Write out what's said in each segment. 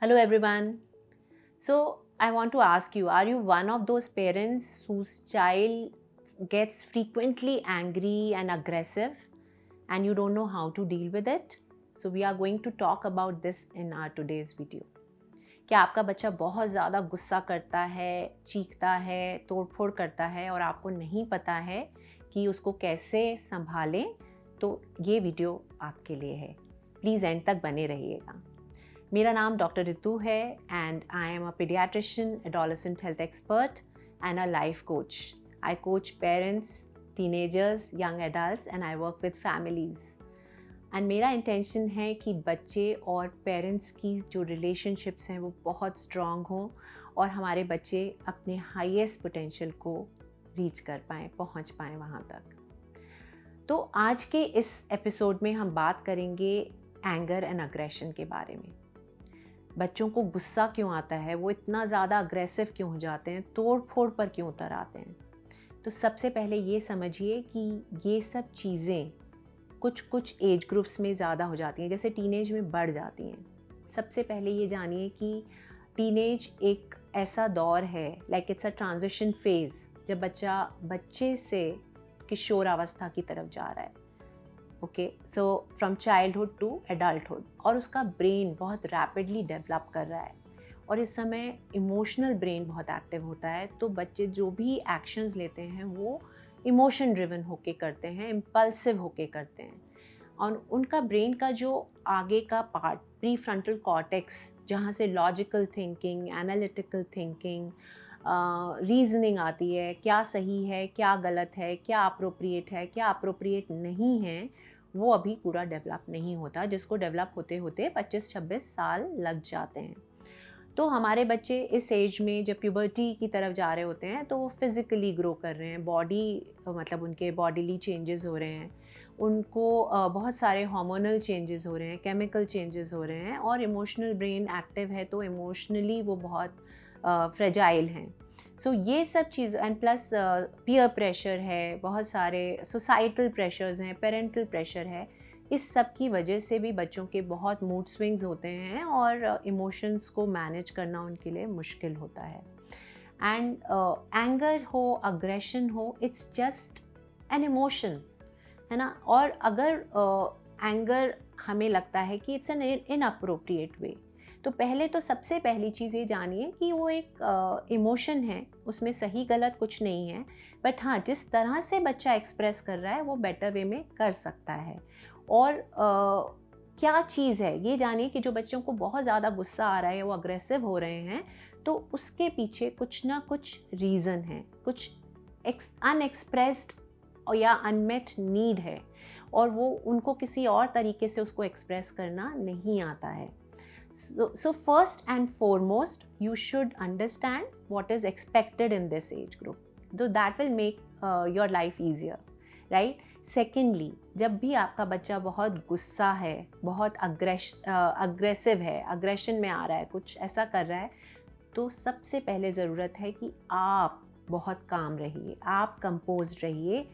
Hello everyone. So I want to ask you, are you one of those parents whose child gets frequently angry and aggressive and you don't know how to deal with it? So we are going to talk about this in our today's video. क्या आपका बच्चा बहुत ज़्यादा गुस्सा करता है, चीखता है, तोड़फोड़ करता है और आपको नहीं पता है कि उसको कैसे संभालें? तो ये वीडियो आपके लिए है. प्लीज़ एंड तक बने रहिएगा. मेरा नाम डॉक्टर रितु है and I am a paediatrician, adolescent health expert and a life coach. I coach parents, teenagers, young adults and I work with families. And मेरा इंटेंशन है कि बच्चे और पेरेंट्स की जो रिलेशनशिप्स हैं वो बहुत स्ट्रॉन्ग हों और हमारे बच्चे अपने हाईएस्ट पोटेंशियल को रीच कर पाएँ, पहुंच पाएँ वहाँ तक. तो आज के इस एपिसोड में हम बात करेंगे एंगर एंड अग्रेशन के बारे में. बच्चों को गुस्सा क्यों आता है, वो इतना ज़्यादा अग्रेसिव क्यों हो जाते हैं, तोड़ फोड़ पर क्यों उतर आते हैं. तो सबसे पहले ये समझिए कि ये सब चीज़ें कुछ एज ग्रुप्स में ज़्यादा हो जाती हैं, जैसे टीनेज में बढ़ जाती हैं. सबसे पहले ये जानिए कि टीनेज एक ऐसा दौर है, like it's a transition phase, जब बच्चा बच्चे से किशोरावस्था की तरफ जा रहा है. Okay, so from childhood to adulthood, और उसका ब्रेन बहुत रैपिडली डेवलप कर रहा है और इस समय इमोशनल ब्रेन बहुत एक्टिव होता है. तो बच्चे जो भी एक्शंस लेते हैं वो इमोशन ड्रिवन होके करते हैं, इम्पल्सिव होके करते हैं. और उनका ब्रेन का जो आगे का पार्ट, प्री फ्रंटल कॉर्टेक्स, जहाँ से logical thinking, analytical thinking, reasoning आती है, क्या सही है, क्या गलत है, क्या अप्रोप्रिएट है, क्या अप्रोप्रिएट नहीं है, वो अभी पूरा डेवलप नहीं होता, जिसको डेवलप होते होते 25-26 साल लग जाते हैं. तो हमारे बच्चे इस एज में जब प्यूबर्टी की तरफ जा रहे होते हैं तो वो फिज़िकली ग्रो कर रहे हैं, बॉडी मतलब उनके बॉडीली चेंजेस हो रहे हैं, उनको बहुत सारे हार्मोनल चेंजेस हो रहे हैं, केमिकल चेंजेस हो रहे हैं, और इमोशनल ब्रेन एक्टिव है तो इमोशनली वो बहुत फ्रेजाइल हैं. सो ये सब चीज़, एंड प्लस पीयर प्रेशर है, बहुत सारे सोसाइटल प्रेशर्स हैं, पेरेंटल प्रेशर है. इस सब की वजह से भी बच्चों के बहुत मूड स्विंग्स होते हैं और इमोशंस को मैनेज करना उनके लिए मुश्किल होता है. एंड एंगर हो, अग्रेशन हो, इट्स जस्ट एन इमोशन, है ना. और अगर एंगर हमें लगता है कि इट्स एन इनअप्रोप्रिएट वे, तो पहले तो सबसे पहली चीज़ ये जानिए कि वो एक इमोशन है, उसमें सही गलत कुछ नहीं है. बट हाँ, जिस तरह से बच्चा एक्सप्रेस कर रहा है वो बेटर वे में कर सकता है. और क्या चीज़ है ये जानिए कि जो बच्चों को बहुत ज़्यादा गुस्सा आ रहा है, वो अग्रेसिव हो रहे हैं, तो उसके पीछे कुछ ना कुछ रीज़न है, कुछ अनएक्सप्रेस्ड या अनमेट नीड है और वो उनको किसी और तरीके से उसको एक्सप्रेस करना नहीं आता है. So first and foremost, you should understand what is expected in this age group. So that will make your life easier, right? Secondly, जब भी आपका बच्चा बहुत गुस्सा है, बहुत अग्रेसिव है, अग्रेशन में आ रहा है, कुछ ऐसा कर रहा है, तो सबसे पहले ज़रूरत है कि आप बहुत काम रहिए, आप कंपोज रहिए,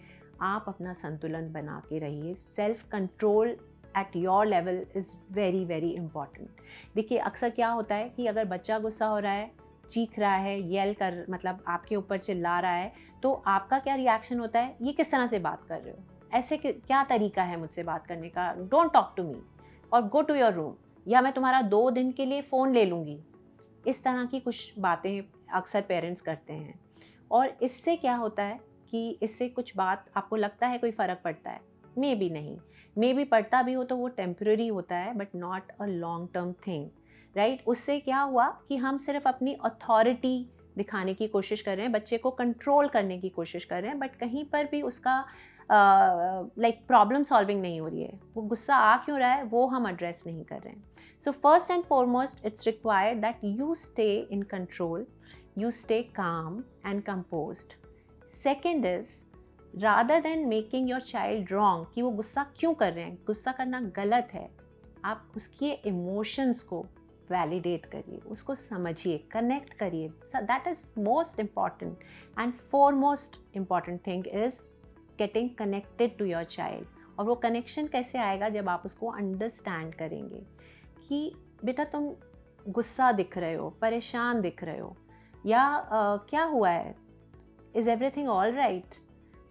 आप अपना संतुलन बना के रहिए. Self control at your level is very very important. देखिए, अक्सर क्या होता है कि अगर बच्चा गुस्सा हो रहा है, चीख रहा है, येल कर मतलब आपके ऊपर चिल्ला रहा है, तो आपका क्या रिएक्शन होता है, ये किस तरह से बात कर रहे हो, ऐसे क्या तरीका है मुझसे बात करने का, डोंट टॉक टू मी और गो टू योर रूम, या मैं तुम्हारा 2 दिन के लिए फ़ोन ले लूँगी. इस तरह की कुछ बातें अक्सर पेरेंट्स करते हैं. और इससे क्या होता है कि इससे कुछ बात आपको लगता है कोई फ़र्क पड़ता है, मे बी नहीं, मे बी पड़ता भी हो तो वो टेम्पररी होता है, but not a long term thing, right. उससे क्या हुआ कि हम सिर्फ अपनी अथॉरिटी दिखाने की कोशिश कर रहे हैं, बच्चे को कंट्रोल करने की कोशिश कर रहे हैं, बट कहीं पर भी उसका लाइक प्रॉब्लम सॉल्विंग नहीं हो रही है. वो गुस्सा आ क्यों रहा है वो हम एड्रेस नहीं कर रहे हैं. So first and foremost, it's required that you stay in control, you stay calm and composed. Second is, rather than making your child wrong कि वो गुस्सा क्यों कर रहे हैं, गुस्सा करना गलत है, आप उसके इमोशंस को वैलिडेट करिए, उसको समझिए, कनेक्ट करिए. That is most important and foremost important thing is getting connected to your child. और वो कनेक्शन कैसे आएगा, जब आप उसको अंडरस्टैंड करेंगे कि बेटा तुम गुस्सा दिख रहे हो, परेशान दिख रहे हो, या क्या हुआ है, इज़ एवरीथिंग ऑल राइट?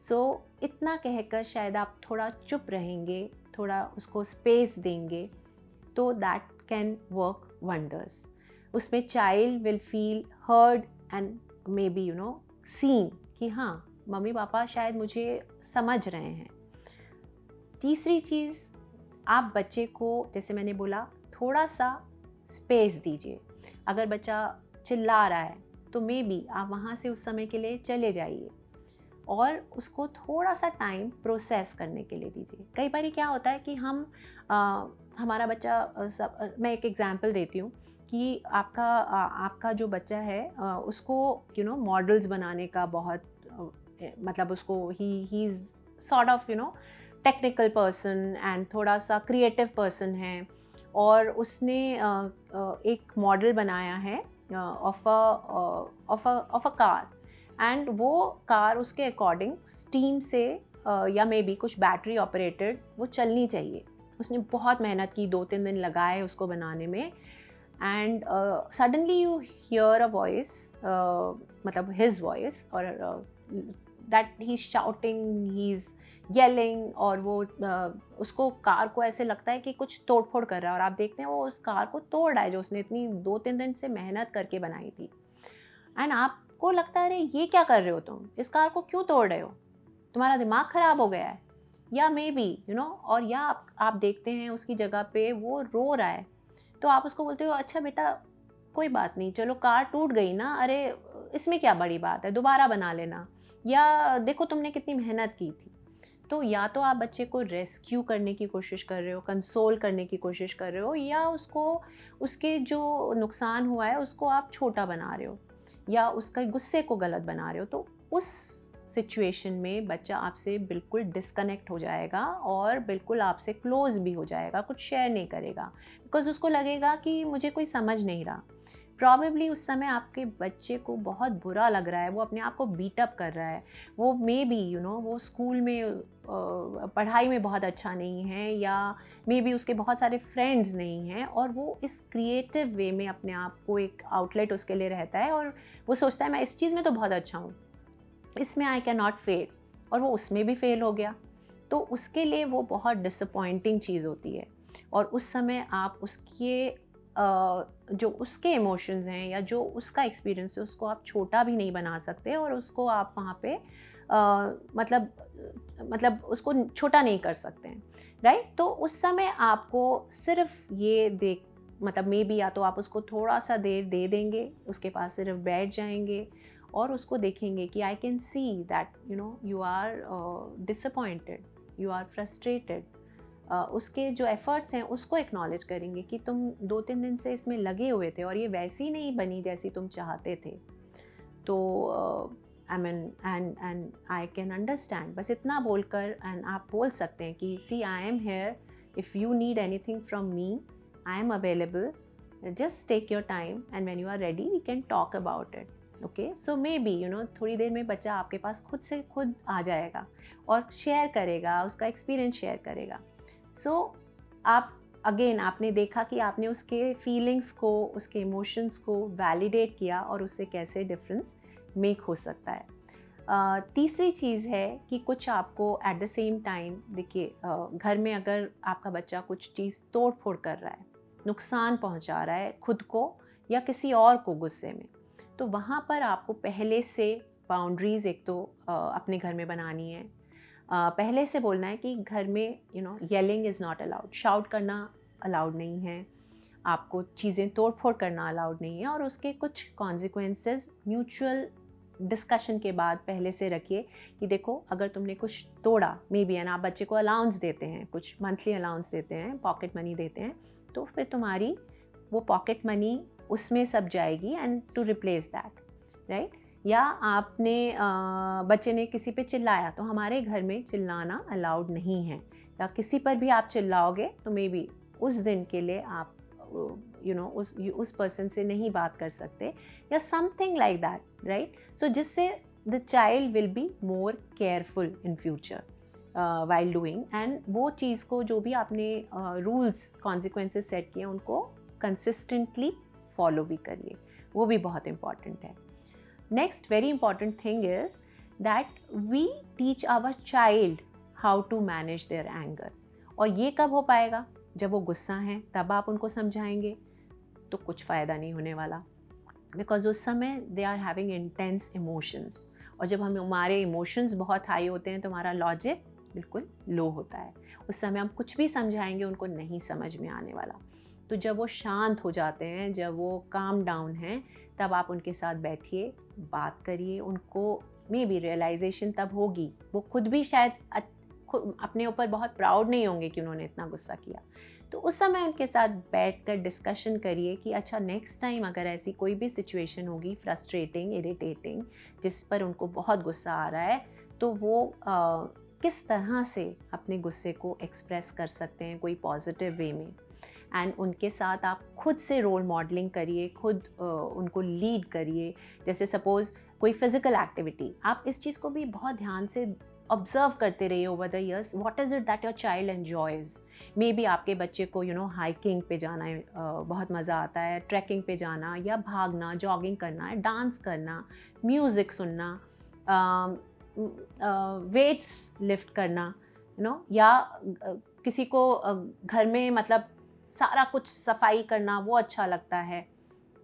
सो इतना कहकर शायद आप थोड़ा चुप रहेंगे, थोड़ा उसको स्पेस देंगे, तो दैट कैन वर्क वंडर्स. उसमें child will feel heard and may be seen कि हाँ, मम्मी पापा शायद मुझे समझ रहे हैं. तीसरी चीज़, आप बच्चे को, जैसे मैंने बोला, थोड़ा सा स्पेस दीजिए. अगर बच्चा चिल्ला रहा है तो मे बी आप वहाँ से उस समय के लिए चले जाइए और उसको थोड़ा सा टाइम प्रोसेस करने के लिए दीजिए. कई बार क्या होता है कि हमारा बच्चा मैं एक एग्जांपल देती हूँ कि आपका जो बच्चा है उसको मॉडल्स बनाने का बहुत मतलब उसको he is sort of technical person and थोड़ा सा क्रिएटिव पर्सन है, और उसने एक मॉडल बनाया है ऑफ अ कार, एंड वो कार उसके अकॉर्डिंग स्टीम से या मे बी कुछ बैटरी ऑपरेटेड वो चलनी चाहिए. उसने बहुत मेहनत की, 2-3 दिन लगाए उसको बनाने में, and suddenly you hear a voice, मतलब हिज वॉइस, और that he is shouting, he is yelling, और वो उसको कार को ऐसे लगता है कि कुछ तोड़ फोड़ कर रहा है, और आप देखते हैं वो उस कार को तोड़ रहा है जो उसने इतनी 2-3 दिन से मेहनत करके बनाई थी. एंड आपको लगता है अरे ये क्या कर रहे हो तुम, इस कार को क्यों तोड़ रहे हो, तुम्हारा दिमाग ख़राब हो गया है, या मे बी और या आप देखते हैं उसकी जगह पे वो रो रहा है, तो आप उसको बोलते हो अच्छा बेटा कोई बात नहीं, चलो कार टूट गई ना, अरे इसमें क्या बड़ी बात है, दोबारा बना लेना, या देखो तुमने कितनी मेहनत की थी. तो या तो आप बच्चे को रेस्क्यू करने की कोशिश कर रहे हो, कंसोल करने की कोशिश कर रहे हो, या उसको उसके जो नुकसान हुआ है उसको आप छोटा बना रहे हो, या उसका गुस्से को गलत बना रहे हो. तो उस सिचुएशन में बच्चा आपसे बिल्कुल डिस्कनेक्ट हो जाएगा और बिल्कुल आपसे क्लोज भी हो जाएगा, कुछ शेयर नहीं करेगा, बिकॉज उसको लगेगा कि मुझे कोई समझ नहीं रहा. प्रॉबेबली उस समय आपके बच्चे को बहुत बुरा लग रहा है, वो अपने आप को बीटअप कर रहा है, वो मे बी वो स्कूल में पढ़ाई में बहुत अच्छा नहीं है, या मे बी उसके बहुत सारे फ्रेंड्स नहीं हैं, और वो इस क्रिएटिव वे में अपने आप को एक आउटलेट उसके लिए रहता है, और वो सोचता है मैं इस चीज़ में तो बहुत अच्छा हूँ, इसमें आई कैन नॉट फेल, और वो उसमें भी फेल हो गया. तो उसके लिए वो बहुत डिसअपॉइंटिंग चीज़ होती है, और उस समय आप उसके जो उसके इमोशंस हैं या जो उसका एक्सपीरियंस है उसको आप छोटा भी नहीं बना सकते, और उसको आप वहाँ पे मतलब उसको छोटा नहीं कर सकते हैं, राइट. तो उस समय आपको सिर्फ ये मतलब मे बी या तो आप उसको थोड़ा सा देर दे देंगे, उसके पास सिर्फ बैठ जाएंगे और उसको देखेंगे कि I can see that you are disappointed, you are frustrated. उसके जो एफ़र्ट्स हैं उसको एक्नॉलेज करेंगे कि तुम 2-3 दिन से इसमें लगे हुए थे और ये वैसी नहीं बनी जैसी तुम चाहते थे. तो I mean and I can understand, बस इतना बोलकर एंड आप बोल सकते हैं कि see I am here, if you need anything from me I am available, just take your time and when you are ready we can talk about it. Okay, so maybe थोड़ी देर में बच्चा आपके पास खुद से खुद आ जाएगा और शेयर करेगा, उसका एक्सपीरियंस शेयर करेगा. सो आप अगेन आपने देखा कि आपने उसके फीलिंग्स को, उसके इमोशंस को वैलिडेट किया और उससे कैसे डिफरेंस मेक हो सकता है. तीसरी चीज़ है कि कुछ आपको एट द सेम टाइम, देखिए घर में अगर आपका बच्चा कुछ चीज़ तोड़ फोड़ कर रहा है, नुकसान पहुंचा रहा है खुद को या किसी और को गुस्से में, तो वहाँ पर आपको पहले से बाउंड्रीज़ एक तो अपने घर में बनानी है. पहले से बोलना है कि घर में yelling is not allowed, shout करना अलाउड नहीं है, आपको चीज़ें तोड़ फोड़ करना अलाउड नहीं है, और उसके कुछ कॉन्सिक्वेंसेस म्यूचुअल डिस्कशन के बाद पहले से रखिए कि देखो अगर तुमने कुछ तोड़ा मे बी, एंड आप बच्चे को अलाउंस देते हैं, कुछ मंथली अलाउंस देते हैं, पॉकेट मनी देते हैं, तो फिर तुम्हारी वो पॉकेट मनी उसमें सब जाएगी and to replace that, right. या आपने बच्चे ने किसी पे चिल्लाया, तो हमारे घर में चिल्लाना अलाउड नहीं है, या किसी पर भी आप चिल्लाओगे तो मे बी उस दिन के लिए आप उस पर्सन से नहीं बात कर सकते, या समथिंग लाइक दैट, राइट. सो जिससे the child will be more careful in future while doing, and वो चीज़ को जो भी आपने रूल्स कॉन्सिक्वेंसेस सेट किए उनको कंसिस्टेंटली फॉलो भी करिए, वो भी बहुत इम्पॉर्टेंट है। Next very important thing is that we teach our child how to manage their anger. और ये कब हो पाएगा? जब वो गुस्सा हैं तब आप उनको समझाएंगे तो कुछ फ़ायदा नहीं होने वाला, बिकॉज उस समय they are having intense emotions, और जब हमारे इमोशंस बहुत हाई होते हैं तो हमारा लॉजिक बिल्कुल लो होता है। उस समय हम कुछ भी समझाएंगे उनको नहीं समझ में आने वाला। तो जब वो शांत हो जाते हैं, जब वो काम डाउन हैं, तब आप उनके साथ बैठिए, बात करिए। उनको मे बी रियलाइजेशन तब होगी, वो खुद भी शायद अपने ऊपर बहुत प्राउड नहीं होंगे कि उन्होंने इतना गुस्सा किया। तो उस समय उनके साथ बैठकर डिस्कशन करिए कि अच्छा नेक्स्ट टाइम अगर ऐसी कोई भी सिचुएशन होगी फ्रस्ट्रेटिंग, इरिटेटिंग, जिस पर उनको बहुत गुस्सा आ रहा है, तो वो किस तरह से अपने गुस्से को एक्सप्रेस कर सकते हैं कोई पॉजिटिव वे में। एंड उनके साथ आप खुद से रोल मॉडलिंग करिए, खुद उनको लीड करिए। जैसे सपोज़ कोई फिज़िकल एक्टिविटी, आप इस चीज़ को भी बहुत ध्यान से ऑब्जर्व करते रहिए over the years, what is it that your child enjoys. Maybe आपके बच्चे को हाइकिंग पे जाना है, बहुत मज़ा आता है, ट्रैकिंग पे जाना, या भागना, जॉगिंग करना है, डांस करना, म्यूज़िक सुनना, वेट्स लिफ्ट करना, या किसी को घर में मतलब सारा कुछ सफाई करना वो अच्छा लगता है।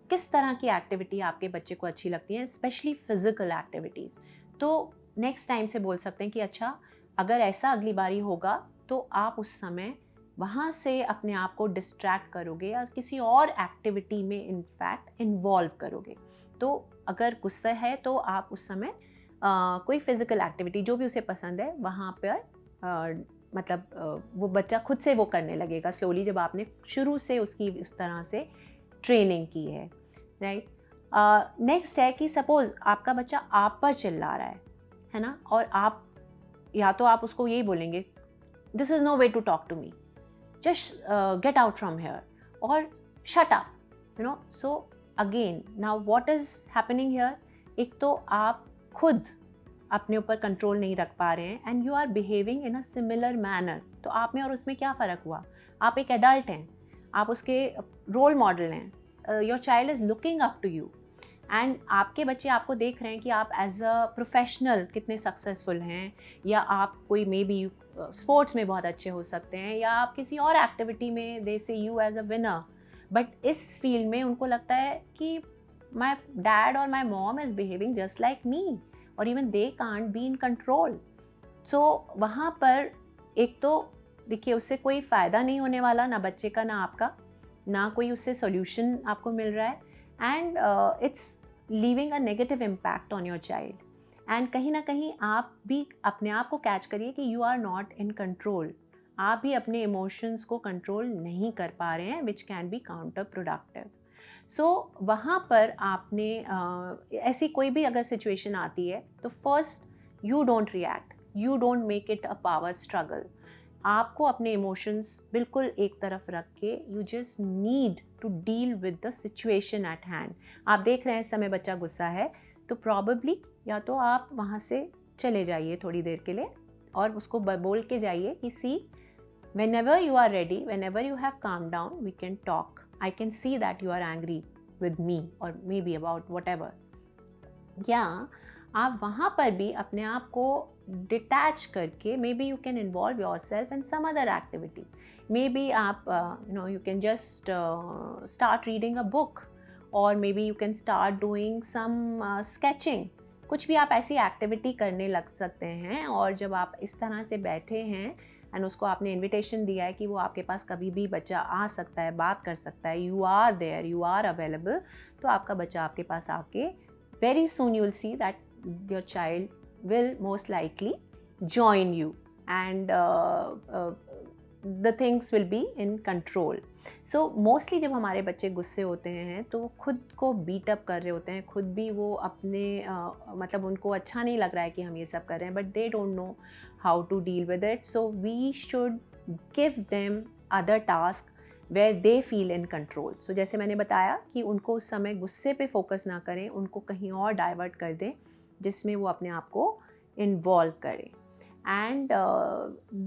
किस तरह की एक्टिविटी आपके बच्चे को अच्छी लगती है, स्पेशली फिज़िकल एक्टिविटीज़। तो नेक्स्ट टाइम से बोल सकते हैं कि अच्छा अगर ऐसा अगली बारी होगा तो आप उस समय वहाँ से अपने आप को डिस्ट्रैक्ट करोगे या किसी और एक्टिविटी में इनफैक्ट इन्वॉल्व करोगे। तो अगर गुस्सा है तो आप उस समय कोई फिज़िकल एक्टिविटी जो भी उसे पसंद है वहाँ पर वो बच्चा खुद से वो करने लगेगा स्लोली, जब आपने शुरू से उसकी उस तरह से ट्रेनिंग की है, राइट। नेक्स्ट है कि सपोज़ आपका बच्चा आप पर चिल्ला रहा है ना, और आप या तो आप उसको यही बोलेंगे, this is no way to talk to me, just get out from here, और shut up, so again now what is happening here, एक तो आप खुद अपने ऊपर कंट्रोल नहीं रख पा रहे हैं and you are behaving in a similar manner. तो आप में और उसमें क्या फ़र्क हुआ? आप एक एडल्ट हैं, आप उसके रोल मॉडल हैं, your child is looking up to you, and आपके बच्चे आपको देख रहे हैं कि आप एज अ प्रोफेशनल कितने सक्सेसफुल हैं, या आप कोई मे बी स्पोर्ट्स में बहुत अच्छे हो सकते हैं, या आप किसी और एक्टिविटी में they say you as a winner. But इस फील्ड में उनको लगता है कि माई डैड और my mom is behaving just like me, और even they can't be in control. So वहाँ पर एक तो देखिए उससे कोई फ़ायदा नहीं होने वाला, ना बच्चे का ना आपका, ना कोई उससे सॉल्यूशन आपको मिल रहा है, and it's leaving a negative impact on your child. And कहीं ना कहीं आप भी अपने आप को कैच करिए कि you are not in control, आप भी अपने इमोशंस को कंट्रोल नहीं कर पा रहे हैं, which can be counter productive. So वहाँ पर आपने ऐसी कोई भी अगर सिचुएशन आती है तो first you don't react, you don't make it a power struggle. आपको अपने इमोशंस बिल्कुल एक तरफ रख के you just need to deal with the situation at hand. आप देख रहे हैं इस समय बच्चा गुस्सा है, तो प्रॉबेबली या तो आप वहाँ से चले जाइए थोड़ी देर के लिए और उसको बोल के जाइए कि सी, whenever you are ready, whenever you have calmed down, we can talk. I can see that you are angry with me or maybe about whatever. या आप वहाँ पर भी अपने आप को डिटैच करके maybe you can involve yourself in some other activity. Maybe आप you can just start reading a book, और maybe you can start doing some sketching. कुछ भी आप ऐसी एक्टिविटी करने लग सकते हैं, और जब आप इस तरह से बैठे हैं एंड उसको आपने इनविटेशन दिया है कि वो आपके पास कभी भी बच्चा आ सकता है, बात कर सकता है, you are there, you are available, तो आपका बच्चा आपके पास आके very soon you will see that your child will most likely join you, and the things will be in control. So mostly जब हमारे बच्चे गुस्से होते हैं तो वो खुद को बीट अप कर रहे होते हैं, खुद भी वो अपने मतलब उनको अच्छा नहीं लग रहा है कि हम ये सब कर रहे हैं, but they don't know how to deal with it. So we should give them other tasks where they feel in control. So जैसे मैंने बताया कि उनको उस समय गुस्से पे फोकस ना करें, उनको कहीं और डाइवर्ट कर दें जिसमें वो अपने आप को इन्वॉल्व करें। And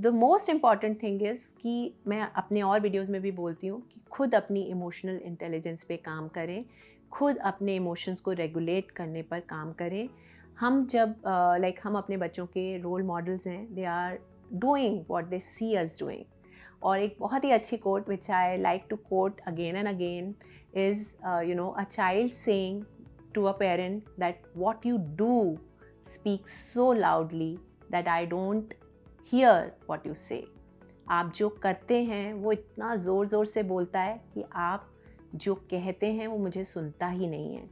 the most important thing is कि मैं अपने और वीडियोज़ में भी बोलती हूँ कि खुद अपनी इमोशनल इंटेलिजेंस पे काम करें, खुद अपने इमोशंस को रेगुलेट करने पर काम करें. हम जब हम अपने बच्चों के रोल मॉडल्स हैं, they are doing what they see us doing. और एक बहुत ही अच्छी quote which I like to quote again and again is a child saying to a parent that what you do speaks so loudly that I don't hear what you say. आप जो करते हैं वो इतना ज़ोर ज़ोर से बोलता है कि आप जो कहते हैं वो मुझे सुनता ही नहीं है.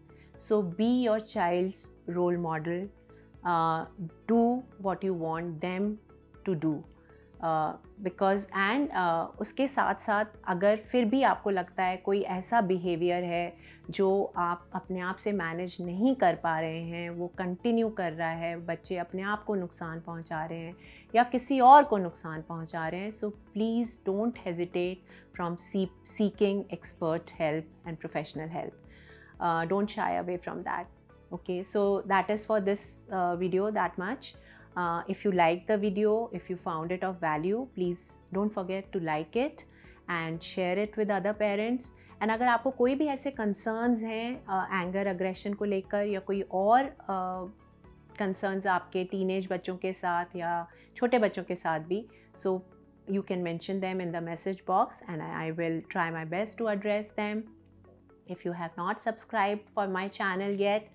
So be your child's role model, do what you want them to do. Because and उसके साथ साथ अगर फिर भी आपको लगता है कोई ऐसा बिहेवियर है जो आप अपने आप से मैनेज नहीं कर पा रहे हैं, वो कंटिन्यू कर रहा है, बच्चे अपने आप को नुकसान पहुंचा रहे हैं या किसी और को नुकसान पहुंचा रहे हैं, so please don't hesitate from seeking expert help and professional help. Don't shy away from that. Okay, so that is for this video, that much. If you like the video, if you found it of value, please don't forget to like it and share it with other parents. And अगर आपको कोई भी ऐसे concerns हैं anger aggression को लेकर या कोई और concerns आपके टीनेज बच्चों के साथ या छोटे बच्चों के साथ भी, so you can mention them in the message box and I will try my best to address them. If you have not subscribed for my channel yet,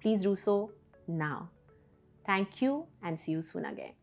please do so now. Thank you and see you soon again.